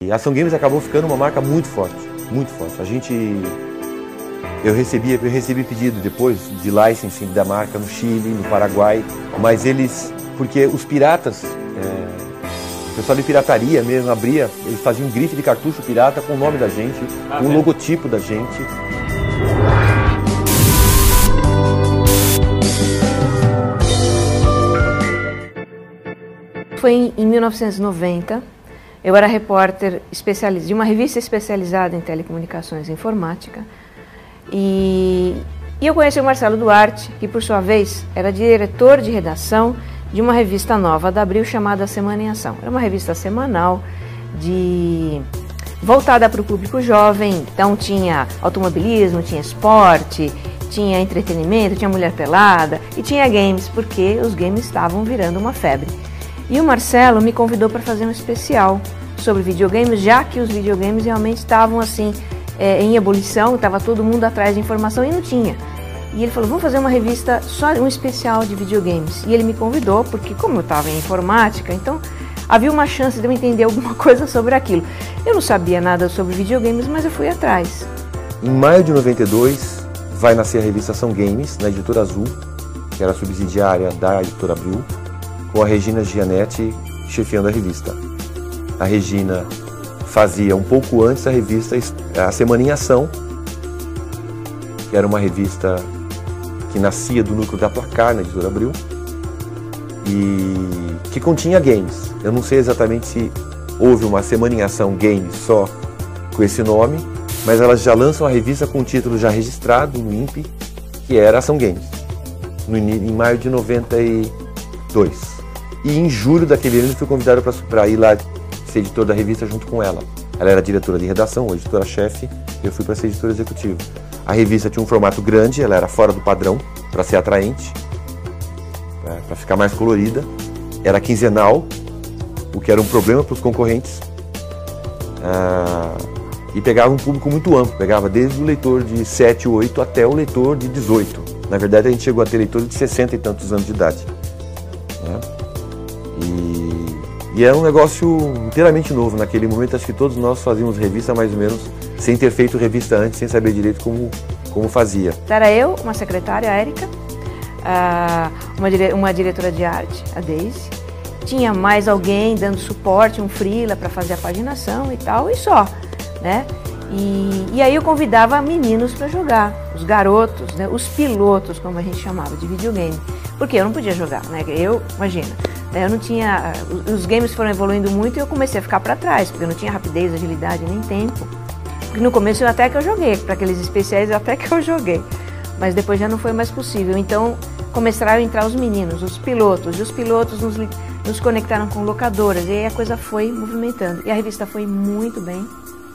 E a Ação Games acabou ficando uma marca muito forte, muito forte. Eu recebi pedido depois de licensing da marca no Chile, no Paraguai, mas porque os piratas, o pessoal de pirataria mesmo eles faziam um grife de cartucho pirata com o nome da gente, com o logotipo da gente. Foi em 1990, eu era repórter de uma revista especializada em telecomunicações e informática, e eu conheci o Marcelo Duarte, que por sua vez era diretor de redação de uma revista nova da Abril chamada Semana em Ação. Era uma revista semanal voltada para o público jovem, então tinha automobilismo, tinha esporte, tinha entretenimento, tinha mulher pelada e tinha games, porque os games estavam virando uma febre. E o Marcelo me convidou para fazer um especial sobre videogames, já que os videogames realmente estavam assim em ebulição, estava todo mundo atrás de informação e não tinha. E ele falou, vamos fazer uma revista, só um especial de videogames. E ele me convidou, porque como eu estava em informática, então havia uma chance de eu entender alguma coisa sobre aquilo. Eu não sabia nada sobre videogames, mas eu fui atrás. Em maio de 92, vai nascer a revista Ação Games, na Editora Azul, que era subsidiária da Editora Abril, com a Regina Gianetti chefiando a revista. A Regina fazia um pouco antes a revista A Semana em Ação, que era uma revista que nascia do núcleo da Placar, na Editora Abril, e que continha games. Eu não sei exatamente se houve uma Semana em Ação Games só com esse nome, mas elas já lançam a revista com o título já registrado no INPE, que era Ação Games, em maio de 92. E em julho daquele ano eu fui convidado para ir lá ser editor da revista junto com ela. Ela era diretora de redação, ou editora-chefe, e eu fui para ser editor executivo. A revista tinha um formato grande, ela era fora do padrão, para ser atraente, para ficar mais colorida. Era quinzenal, o que era um problema para os concorrentes. E pegava um público muito amplo, pegava desde o leitor de 7, 8 até o leitor de 18. Na verdade, a gente chegou a ter leitor de 60 e tantos anos de idade. E era um negócio inteiramente novo. Naquele momento, acho que todos nós fazíamos revista mais ou menos sem ter feito revista antes, sem saber direito como fazia. Era eu, uma secretária, a Érica, uma diretora de arte, a Daisy. Tinha mais alguém dando suporte, um freela para fazer a paginação e tal, e só, né? E aí eu convidava meninos para jogar, os garotos, né? Os pilotos, como a gente chamava, de videogame. Porque eu não podia jogar, né? Imagina, né? Eu não tinha... Os games foram evoluindo muito e eu comecei a ficar para trás, porque eu não tinha rapidez, agilidade, nem tempo. Porque no começo até que eu joguei, para aqueles especiais até que eu joguei. Mas depois já não foi mais possível. Então começaram a entrar os meninos, os pilotos. E os pilotos nos conectaram com locadoras. E aí a coisa foi movimentando. E a revista foi muito bem.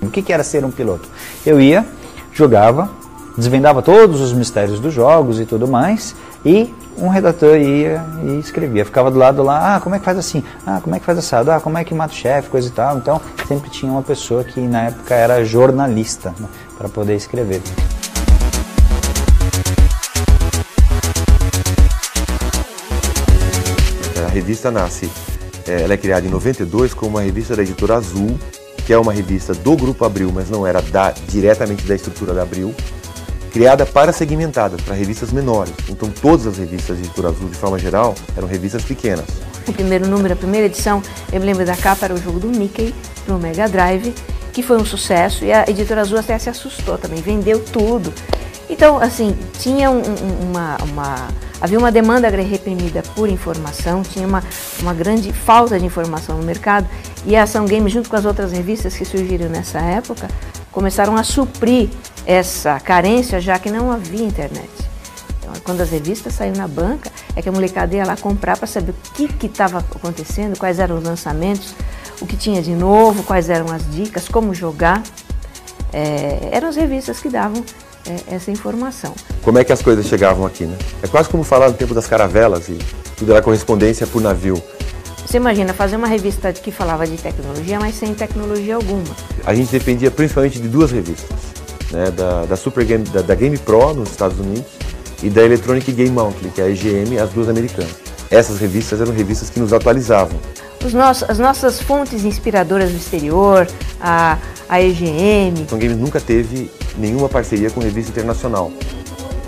O que era ser um piloto? Eu ia, jogava, desvendava todos os mistérios dos jogos e tudo mais, e um redator ia e escrevia. Ficava do lado lá, como é que faz assim? Como é que faz assado? Como é que mata o chefe? Coisa e tal. Então, sempre tinha uma pessoa que na época era jornalista, né, para poder escrever. A revista nasce, ela é criada em 92 como uma revista da Editora Azul, que é uma revista do Grupo Abril, mas não era diretamente da estrutura da Abril, criada para segmentadas, para revistas menores. Então todas as revistas de Editora Azul, de forma geral, eram revistas pequenas. O primeiro número, a primeira edição, eu me lembro da capa, era o jogo do Mickey, no Mega Drive, que foi um sucesso, e a Editora Azul até se assustou também, vendeu tudo. Então, assim, tinha havia uma demanda reprimida por informação, tinha uma grande falta de informação no mercado, e a Ação Games, junto com as outras revistas que surgiram nessa época, começaram a suprir essa carência, já que não havia internet. Então, quando as revistas saíram na banca, é que a molecada ia lá comprar para saber o que estava acontecendo, quais eram os lançamentos, o que tinha de novo, quais eram as dicas, como jogar. Eram as revistas que davam essa informação. Como é que as coisas chegavam aqui, né? É quase como falar no tempo das caravelas e tudo era correspondência por navio. Você imagina fazer uma revista que falava de tecnologia, mas sem tecnologia alguma. A gente dependia principalmente de duas revistas, né? Da Game Pro nos Estados Unidos e da Electronic Game Monthly, que é a EGM, as duas americanas. Essas revistas eram revistas que nos atualizavam. as nossas fontes inspiradoras do exterior, a EGM. Ação Games nunca teve nenhuma parceria com revista internacional,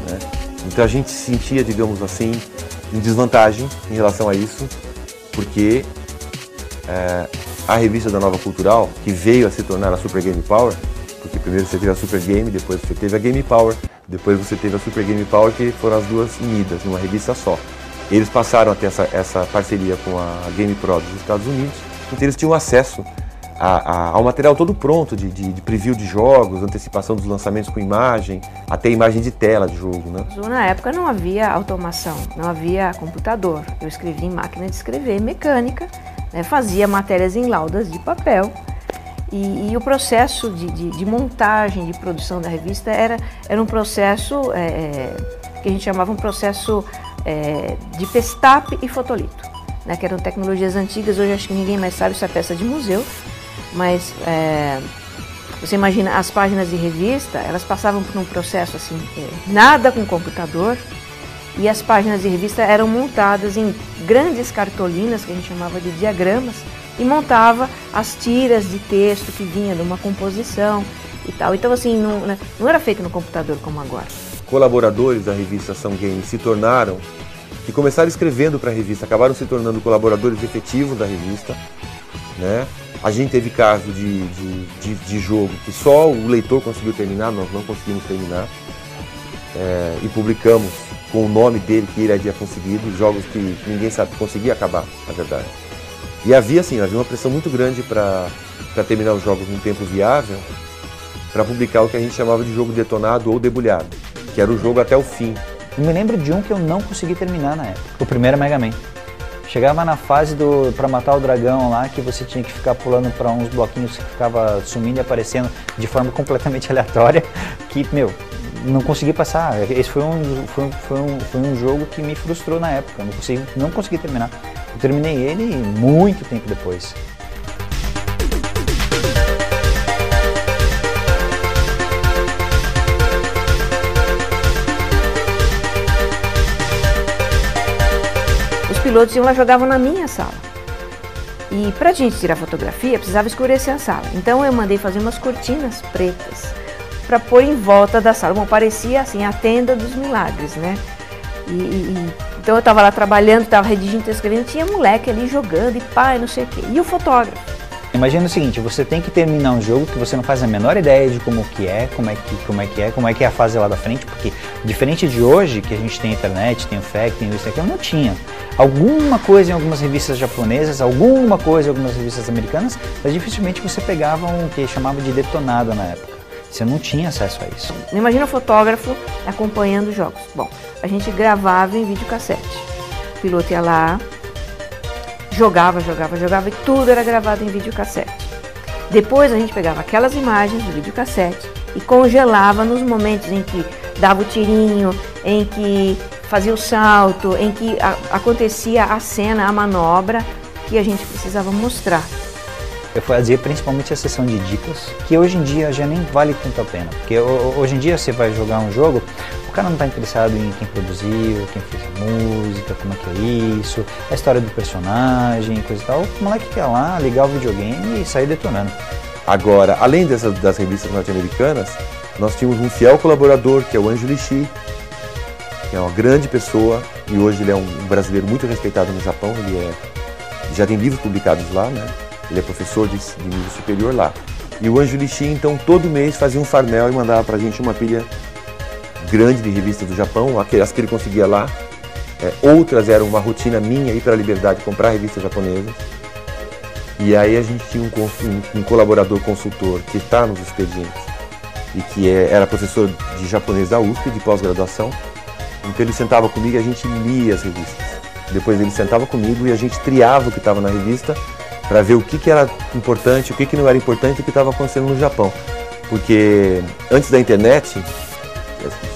né? Então a gente se sentia, digamos assim, em desvantagem em relação a isso, porque a revista da Nova Cultural, que veio a se tornar a Super Game Power, porque primeiro você teve a Super Game, depois você teve a Game Power, depois você teve a Super Game Power, que foram as duas unidas numa revista só. Eles passaram a ter essa parceria com a Game Pro dos Estados Unidos, então eles tinham acesso ao material todo pronto, de preview de jogos, antecipação dos lançamentos com imagem, até imagem de tela de jogo, né? Na época não havia automação, não havia computador. Eu escrevia em máquina de escrever, mecânica, né? Fazia matérias em laudas de papel. E o processo de montagem, de produção da revista era um processo que a gente chamava um processo de pestape e fotolito, né, que eram tecnologias antigas. Hoje acho que ninguém mais sabe, isso é peça de museu, mas você imagina, as páginas de revista, elas passavam por um processo assim, nada com computador, e as páginas de revista eram montadas em grandes cartolinas, que a gente chamava de diagramas, e montava as tiras de texto que vinha de uma composição e tal. Então assim, não era feito no computador como agora. Colaboradores da revista Ação Games se tornaram, que começaram escrevendo para a revista, acabaram se tornando colaboradores efetivos da revista, né? A gente teve caso de jogo que só o leitor conseguiu terminar, nós não conseguimos terminar, e publicamos com o nome dele que ele havia conseguido, jogos que ninguém sabe conseguia acabar, na verdade. E havia uma pressão muito grande para terminar os jogos num tempo viável, para publicar o que a gente chamava de jogo detonado ou debulhado, que era o jogo até o fim. Eu me lembro de um que eu não consegui terminar na época, o primeiro Mega Man. Chegava na fase para matar o dragão lá, que você tinha que ficar pulando para uns bloquinhos que ficava sumindo e aparecendo de forma completamente aleatória, que, meu, não consegui passar. Esse foi um jogo que me frustrou na época, não consegui terminar. Eu terminei ele muito tempo depois. Os pilotos iam lá, jogavam na minha sala. E para a gente tirar fotografia, precisava escurecer a sala. Então eu mandei fazer umas cortinas pretas para pôr em volta da sala. Bom, parecia assim a tenda dos milagres, né? Então eu estava lá trabalhando, estava redigindo, estava escrevendo, tinha moleque ali jogando e pai, não sei o quê. E o fotógrafo? Imagina o seguinte, você tem que terminar um jogo que você não faz a menor ideia de como é a fase lá da frente, porque diferente de hoje, que a gente tem internet, tem o FAQ, tem isso e aquilo, não tinha. Alguma coisa em algumas revistas japonesas, alguma coisa em algumas revistas americanas, mas dificilmente você pegava um que chamava de detonado na época. Você não tinha acesso a isso. Imagina o fotógrafo acompanhando os jogos. Bom, a gente gravava em videocassete. O piloto ia lá, jogava e tudo era gravado em videocassete. Depois a gente pegava aquelas imagens do videocassete e congelava nos momentos em que dava o tirinho, em que fazia o salto, em que acontecia a cena, a manobra que a gente precisava mostrar. Eu fazia principalmente a sessão de dicas, que hoje em dia já nem vale tanto a pena, porque hoje em dia você vai jogar um jogo, o cara não está interessado em quem produziu, quem fez a música, como é que é isso, a história do personagem, coisa e tal. O moleque quer lá ligar o videogame e sair detonando. Agora, além das revistas norte-americanas, nós tínhamos um fiel colaborador, que é o Anjo Lixi, que é uma grande pessoa, e hoje ele é um brasileiro muito respeitado no Japão, ele já tem livros publicados lá, né? Ele é professor de nível superior lá. E o Anjo Lixi, então, todo mês fazia um farmel e mandava pra gente uma pilha grande de revistas do Japão, as que ele conseguia lá. Outras eram uma rotina minha ir para a Liberdade comprar revistas japonesas. E aí a gente tinha um colaborador consultor que está nos expedientes e que era professor de japonês da USP, de pós-graduação. Então ele sentava comigo e a gente lia as revistas. Depois ele sentava comigo e a gente triava o que estava na revista para ver o que era importante, o que não era importante e o que estava acontecendo no Japão. Porque antes da internet,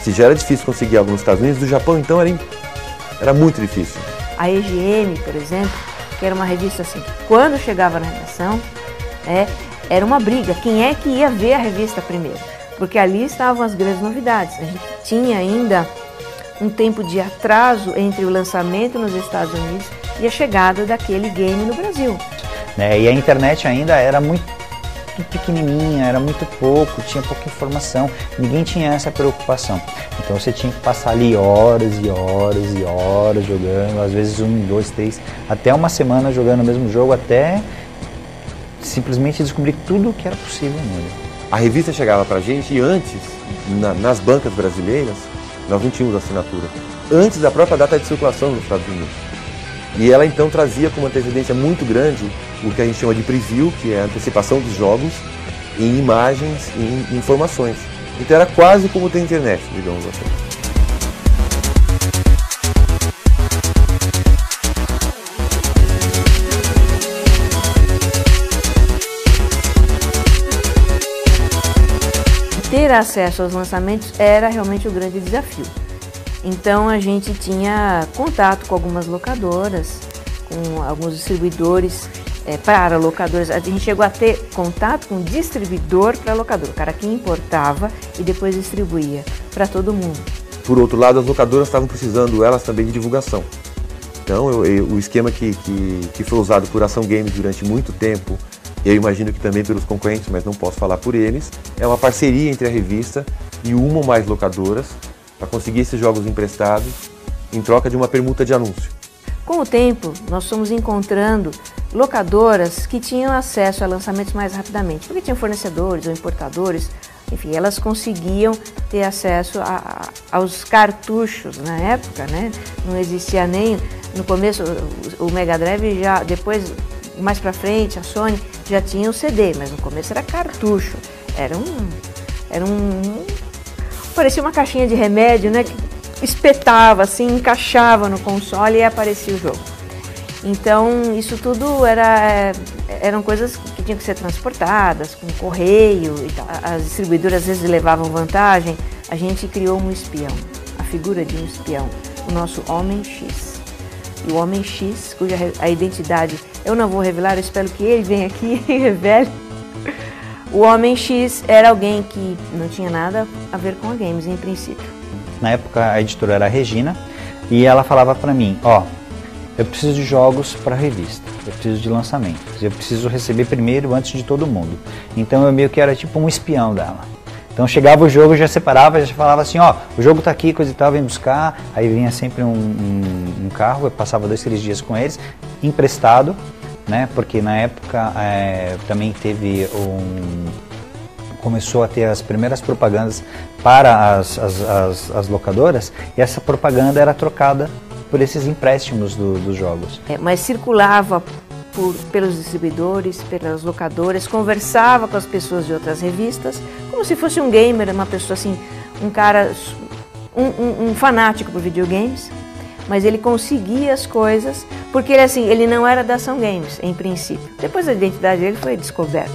se já era difícil conseguir algo nos Estados Unidos, do Japão então era muito difícil. A EGM, por exemplo, que era uma revista assim, que quando chegava na redação, era uma briga. Quem é que ia ver a revista primeiro? Porque ali estavam as grandes novidades. A gente tinha ainda um tempo de atraso entre o lançamento nos Estados Unidos e a chegada daquele game no Brasil. né? E a internet ainda era muito pequenininha, era muito pouco, tinha pouca informação, ninguém tinha essa preocupação. Então você tinha que passar ali horas e horas e horas jogando, às vezes 1, 2, 3, até uma semana jogando o mesmo jogo, até simplesmente descobrir tudo o que era possível nele. A revista chegava pra gente e antes, nas bancas brasileiras, nós não tínhamos assinatura, antes da própria data de circulação nos Estados Unidos. E ela então trazia com uma antecedência muito grande o que a gente chama de preview, que é a antecipação dos jogos, em imagens e em informações. Então era quase como ter internet, digamos assim. Ter acesso aos lançamentos era realmente o grande desafio. Então a gente tinha contato com algumas locadoras, com alguns distribuidores para locadoras. A gente chegou a ter contato com distribuidor para locador, o cara que importava e depois distribuía para todo mundo. Por outro lado, as locadoras estavam precisando elas também de divulgação. Então o esquema que foi usado por Ação Games durante muito tempo, e eu imagino que também pelos concorrentes, mas não posso falar por eles, é uma parceria entre a revista e uma ou mais locadoras para conseguir esses jogos emprestados em troca de uma permuta de anúncio. Com o tempo, nós fomos encontrando locadoras que tinham acesso a lançamentos mais rapidamente, porque tinham fornecedores ou importadores, enfim, elas conseguiam ter acesso aos cartuchos na época, né? Não existia nem, no começo, o Mega Drive já, depois, mais pra frente, a Sony já tinha o CD, mas no começo era cartucho, parecia uma caixinha de remédio, né? Que espetava assim, encaixava no console e aparecia o jogo. Então isso tudo eram coisas que tinham que ser transportadas com correio e tal. As distribuidoras às vezes levavam vantagem. A gente criou um espião, a figura de um espião, o nosso Homem X. E o Homem X, cuja a identidade eu não vou revelar, eu espero que ele venha aqui e revele. O Homem X era alguém que não tinha nada a ver com a games em princípio. Na época a editora era a Regina e ela falava para mim, ó, eu preciso de jogos para revista, eu preciso de lançamentos, eu preciso receber primeiro antes de todo mundo. Então eu meio que era tipo um espião dela. Então chegava o jogo, já separava, já falava assim, ó, o jogo tá aqui, coisa e tal, vem buscar. Aí vinha sempre um carro, eu passava 2, 3 dias com eles, emprestado, né? Porque na época também teve começou a ter as primeiras propagandas para as locadoras, e essa propaganda era trocada por esses empréstimos dos jogos. Mas circulava pelos distribuidores, pelas locadoras, conversava com as pessoas de outras revistas, como se fosse um gamer, uma pessoa assim, um cara, um fanático por videogames, mas ele conseguia as coisas, porque ele não era da Ação Games, em princípio. Depois a identidade dele foi descoberta.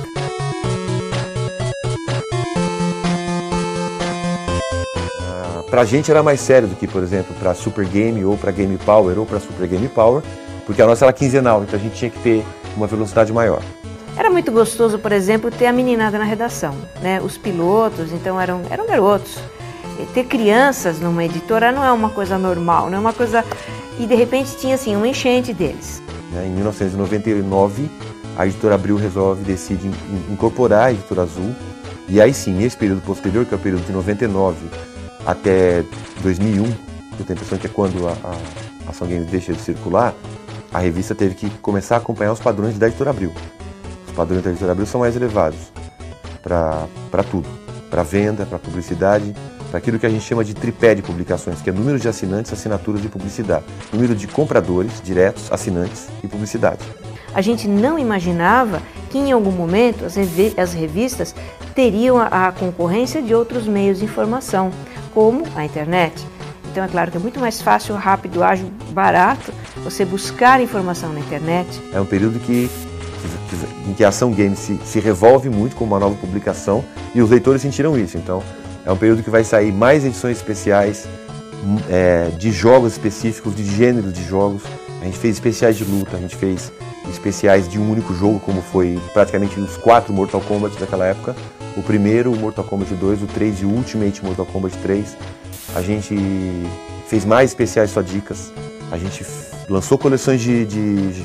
Pra gente era mais sério do que, por exemplo, pra Super Game ou pra Game Power ou pra Super Game Power, porque a nossa era quinzenal, então a gente tinha que ter uma velocidade maior. Era muito gostoso, por exemplo, ter a meninada na redação, né? Os pilotos, então, eram garotos. Ter crianças numa editora não é uma coisa normal, não é uma coisa... E, de repente, tinha, assim, uma enchente deles. Em 1999, a Editora Abril decide incorporar a Editora Azul, e aí sim, nesse período posterior, que é o período de 99 até 2001, eu tenho a impressão que é quando a Ação Games deixa de circular, a revista teve que começar a acompanhar os padrões da Editora Abril. Os padrões da Editora Abril são mais elevados para tudo, para venda, para publicidade, para aquilo que a gente chama de tripé de publicações, que é número de assinantes, assinaturas de publicidade, número de compradores diretos, assinantes e publicidade. A gente não imaginava que em algum momento as revistas teriam a concorrência de outros meios de informação, como a internet. Então é claro que é muito mais fácil, rápido, ágil, barato você buscar informação na internet. É um período em que a Ação Games se revolve muito com uma nova publicação e os leitores sentiram isso. Então é um período que vai sair mais edições especiais de jogos específicos, de gêneros de jogos. A gente fez especiais de luta, a gente fez especiais de um único jogo, como foi praticamente os 4 Mortal Kombat daquela época. O primeiro, o Mortal Kombat 2, o 3 e o Ultimate Mortal Kombat 3. A gente fez mais especiais só dicas. A gente lançou coleções de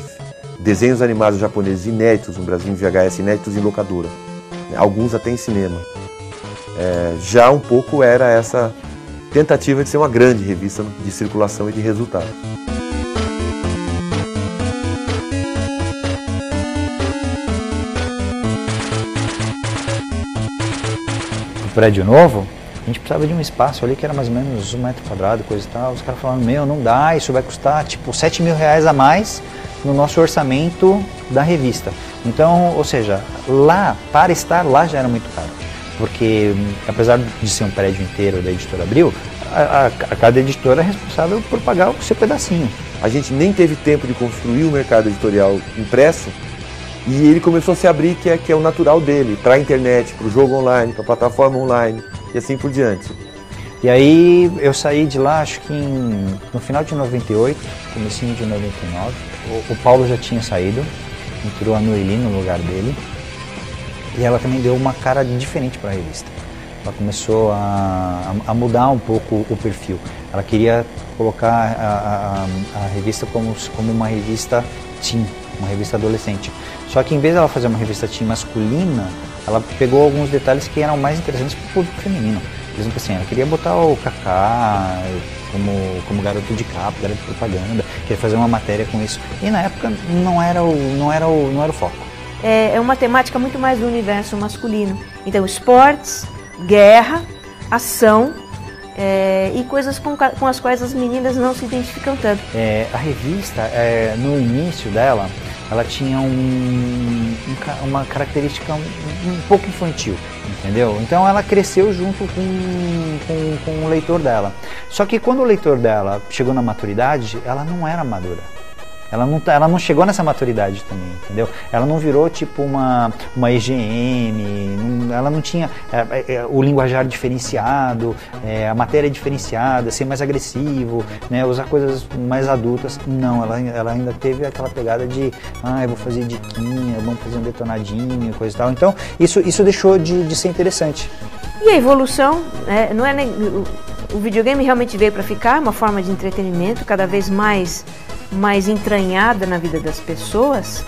desenhos animados japoneses inéditos no Brasil, em VHS, inéditos em locadora, alguns até em cinema. Já um pouco era essa tentativa de ser uma grande revista de circulação e de resultado. O prédio novo, a gente precisava de um espaço ali que era mais ou menos 1 metro quadrado, coisa e tal. Os caras falaram, meu, não dá, isso vai custar tipo R$7.000 a mais no nosso orçamento da revista. Então, ou seja, lá, para estar lá já era muito caro. Porque, apesar de ser um prédio inteiro da Editora Abril, cada editora é responsável por pagar o seu pedacinho. A gente nem teve tempo de construir o mercado editorial impresso e ele começou a se abrir, que é o natural dele, para a internet, para o jogo online, para a plataforma online e assim por diante. E aí eu saí de lá, acho que no final de 98, comecinho de 99, o Paulo já tinha saído, entrou a Noeli no lugar dele. E ela também deu uma cara diferente para a revista. Ela começou a mudar um pouco o perfil. Ela queria colocar a revista como uma revista teen, uma revista adolescente. Só que em vez de ela fazer uma revista teen masculina, ela pegou alguns detalhes que eram mais interessantes para o público feminino. Por exemplo, assim, ela queria botar o Kaká como garoto de capa, garoto de propaganda, queria fazer uma matéria com isso. E na época não era o foco. É uma temática muito mais do universo masculino. Então, esportes, guerra, ação e coisas com as quais as meninas não se identificam tanto. A revista, no início dela, ela tinha uma característica um pouco infantil, entendeu? Então ela cresceu junto com o leitor dela. Só que quando o leitor dela chegou na maturidade, ela não era madura. Ela não chegou nessa maturidade também, entendeu? Ela não virou tipo uma EGM, ela não tinha o linguajar diferenciado, a matéria diferenciada, ser mais agressivo, né, usar coisas mais adultas. Não, ela ainda teve aquela pegada de, eu vou fazer diquinha, vamos fazer um detonadinho, coisa e tal. Então, isso deixou de ser interessante. E a evolução, não é nem, o videogame realmente veio para ficar, uma forma de entretenimento cada vez mais entranhada na vida das pessoas.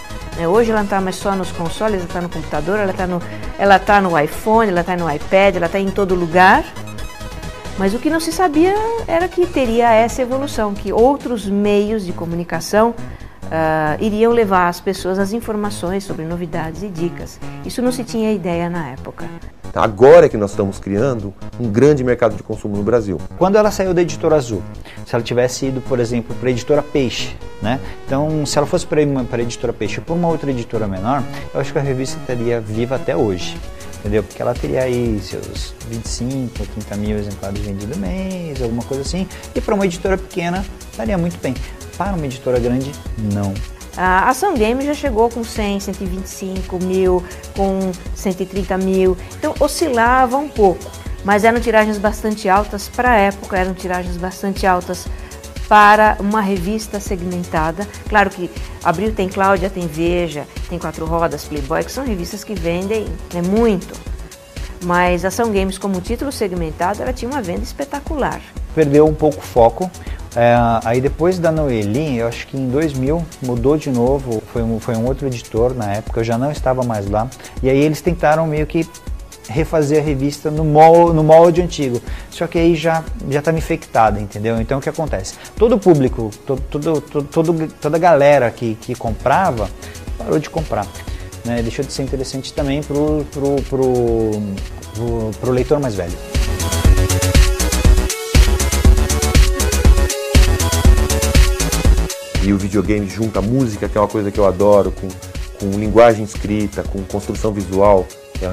Hoje ela não está mais só nos consoles, ela está no computador, ela está no iPhone, ela está no iPad, ela está em todo lugar. Mas o que não se sabia era que teria essa evolução, que outros meios de comunicação iriam levar às pessoas as informações sobre novidades e dicas. Isso não se tinha ideia na época. Agora que nós estamos criando um grande mercado de consumo no Brasil. Quando ela saiu da Editora Azul, se ela tivesse ido, por exemplo, para a Editora Peixe, né? Então, se ela fosse para a Editora Peixe ou para uma outra editora menor, eu acho que a revista estaria viva até hoje, entendeu? Porque ela teria aí seus 25 ou 30 mil exemplares vendidos mês, alguma coisa assim, e para uma editora pequena estaria muito bem. Para uma editora grande, não. A Ação Games já chegou com 100, 125 mil, com 130 mil, então oscilava um pouco, mas eram tiragens bastante altas para a época, eram tiragens bastante altas para uma revista segmentada. Claro que Abril tem Cláudia, tem Veja, tem Quatro Rodas, Playboy, que são revistas que vendem muito, mas a Ação Games como título segmentado, ela tinha uma venda espetacular. Perdeu um pouco o foco. Aí depois da Noeli, eu acho que em 2000 mudou de novo, foi um outro editor na época, eu já não estava mais lá, e aí eles tentaram meio que refazer a revista no molde antigo, só que aí já estava infectada, entendeu? Então o que acontece? Todo o público, toda a galera que comprava, parou de comprar, né? Deixou de ser interessante também pro leitor mais velho. E o videogame junta a música, que é uma coisa que eu adoro, com linguagem escrita, com construção visual. É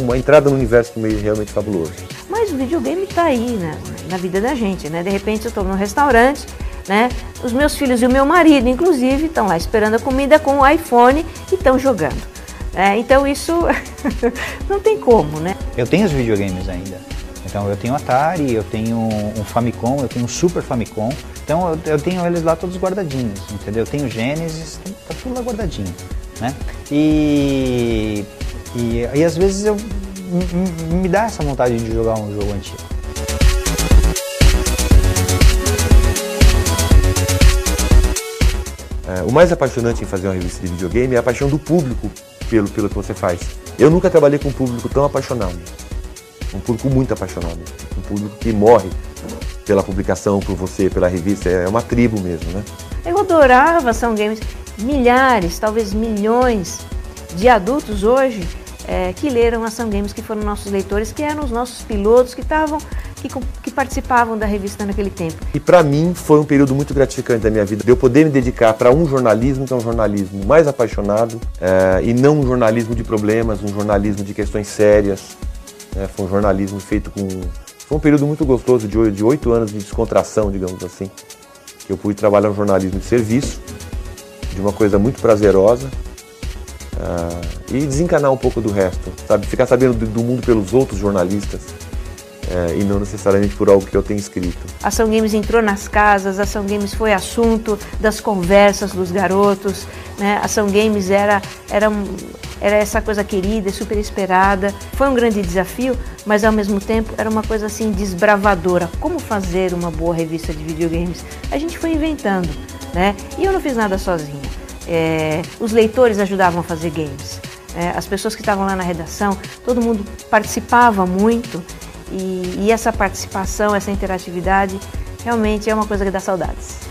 uma entrada no universo que é realmente fabuloso. Mas o videogame está aí, né, na vida da gente, né? De repente eu estou num restaurante, né? Os meus filhos e o meu marido, inclusive, estão lá esperando a comida com o iPhone e estão jogando. Então isso não tem como, né? Eu tenho os videogames ainda. Então eu tenho Atari, eu tenho um Famicom, eu tenho um Super Famicom. Então eu tenho eles lá todos guardadinhos, entendeu? Eu tenho Genesis, tá tudo lá guardadinho, né? E às vezes me dá essa vontade de jogar um jogo antigo. O mais apaixonante em fazer uma revista de videogame é a paixão do público pelo que você faz. Eu nunca trabalhei com um público tão apaixonado. Um público muito apaixonado. Um público que morre pela publicação, por você, pela revista. É uma tribo mesmo, né? Eu adorava Ação Games. Milhares, talvez milhões de adultos hoje que leram Ação Games, que foram nossos leitores, que eram os nossos pilotos, que participavam da revista naquele tempo. E para mim foi um período muito gratificante da minha vida, de eu poder me dedicar para um jornalismo que é um jornalismo mais apaixonado e não um jornalismo de problemas, um jornalismo de questões sérias. Foi um jornalismo feito com... Foi um período muito gostoso, de 8 anos de descontração, digamos assim, que eu pude trabalhar um jornalismo de serviço, de uma coisa muito prazerosa, e desencanar um pouco do resto, sabe? Ficar sabendo do mundo pelos outros jornalistas e não necessariamente por algo que eu tenho escrito. Ação Games entrou nas casas, Ação Games foi assunto das conversas dos garotos, né? Ação Games era essa coisa querida e super esperada. Foi um grande desafio, mas ao mesmo tempo era uma coisa assim desbravadora. Como fazer uma boa revista de videogames? A gente foi inventando, né? E eu não fiz nada sozinha. Os leitores ajudavam a fazer games. As pessoas que estavam lá na redação, todo mundo participava muito e essa participação, essa interatividade, realmente é uma coisa que dá saudades.